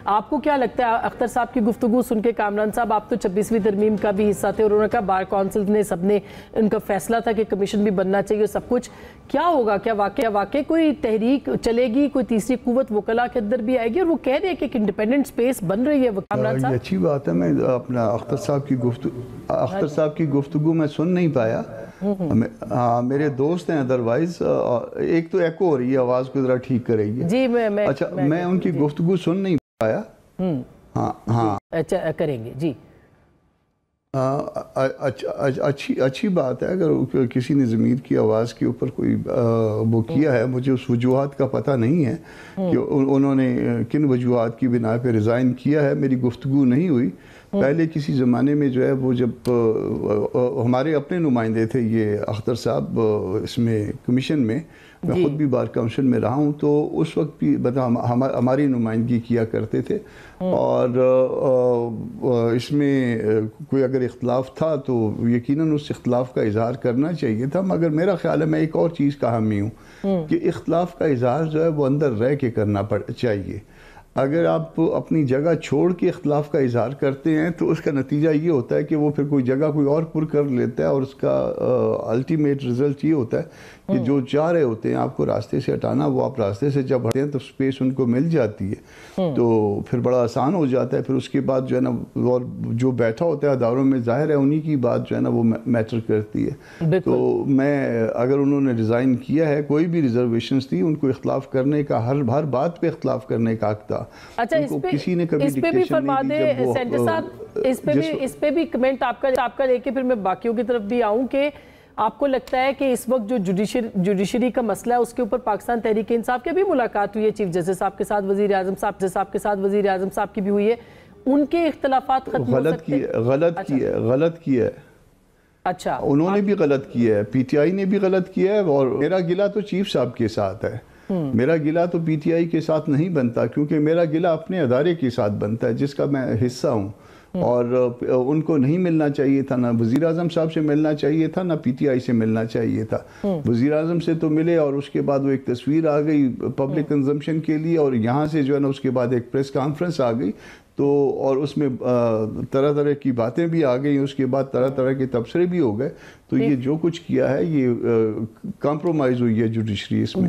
आपको क्या लगता है अख्तर साहब की गुफ्तगू सुन के? कामरान साहब, आप तो 26वीं तरमीम का भी हिस्सा थे और उन्होंने कहा बार काउंसिल ने सबने उनका फैसला था कि कमीशन भी बनना चाहिए, सब कुछ। क्या होगा? क्या वाकई कोई तहरीक चलेगी, कोई तीसरी कुव्वत वकला के अंदर भी आएगी? और वो कह रहे हैं कि एक इंडिपेंडेंट स्पेस बन रही है। कामरान साहब, अच्छी बात है। मैं अपना अख्तर साहब की गुफ्तगू मैं सुन नहीं पाया। हाँ, मेरे दोस्त हैं अदरवाइज। एक तो एको हो रही है, आवाज़ को ज़रा ठीक करेगी जी। मैं उनकी गुफ्तगू सुन नहीं पाया। हाँ अच्छा, करेंगे जी। अच्छी बात है अगर किसी ने ज़मीर की आवाज़ के ऊपर कोई वो किया है। मुझे उस वजूहात का पता नहीं है कि उन्होंने किन वजूहात की बिना पे रिज़ाइन किया है। मेरी गुफ्तगू नहीं हुई। पहले किसी ज़माने में जो है वो जब हमारे अपने नुमाइंदे थे ये अख्तर साहब इसमें कमीशन में, मैं ख़ुद भी बार काउंसिल में रहा हूँ, तो उस वक्त भी हमारी नुमाइंदगी किया करते थे। और इसमें कोई अगर इख्तलाफ था तो यकीनन उस इख्तलाफ का इजहार करना चाहिए था। मगर मेरा ख्याल है, मैं एक और चीज़ का हामी हूँ कि इख्तलाफ का इजहार जो है वो अंदर रह के करना चाहिए। अगर आप अपनी जगह छोड़ के इख्तलाफ का इजहार करते हैं तो उसका नतीजा ये होता है कि वो फिर कोई जगह कोई और पुर कर लेता है, और उसका अल्टीमेट रिजल्ट ये होता है कि जो चाह रहे होते हैं आपको रास्ते से हटाना, वो आप रास्ते से जब हटते हैं तो स्पेस उनको मिल जाती है, तो फिर बड़ा आसान हो जाता है। फिर उसके बाद जो है ना, और जो बैठा होता है अदारों में, जाहिर है उन्हीं की बात जो है ना वो मैटर करती है। तो मैं, अगर उन्होंने रिज़ाइन किया है, कोई भी रिजर्वेशंस थी, उनको इख्तलाफ करने का, हर बात पे इख्तलाफ करने का हक था। अच्छा, किसी ने कभी इस पे भी फरमा दे सेंटर साहब, इस पे भी कमेंट आपका लेके फिर मैं बाकियों की तरफ भी आऊं कि आपको लगता है कि इस वक्त जो जुडिशरी का मसला है उसके ऊपर पाकिस्तान तहरीक इंसाफ की भी मुलाकात हुई है चीफ जस्टिस साहब के साथ, वजीर आजम साहब के साथ, वजीर आजम साहब की भी हुई है, उनके इख्तलाफात खत्म हो सकते हैं? गलत किया है। अच्छा, उन्होंने भी गलत किया है, पीटीआई ने भी गलत किया है। और मेरा गिला तो चीफ साहब के साथ है, मेरा गिला तो पीटीआई के साथ नहीं बनता, क्योंकि मेरा गिला अपने अदारे के साथ बनता है जिसका मैं हिस्सा हूँ। और उनको नहीं मिलना चाहिए था, ना वज़ीर आज़म साहब से मिलना चाहिए था, ना पीटीआई से मिलना चाहिए था। वज़ीर आज़म से तो मिले, और उसके बाद वो एक तस्वीर आ गई पब्लिक कंजम्पशन के लिए, और यहाँ से जो है ना उसके बाद एक प्रेस कॉन्फ्रेंस आ गई, तो और उसमें तरह तरह की बातें भी आ गई, उसके बाद तरह तरह के तबसरे भी हो गए। तो ये जो कुछ किया है, ये कॉम्प्रोमाइज़ हुई है जुडिशरी इसमें।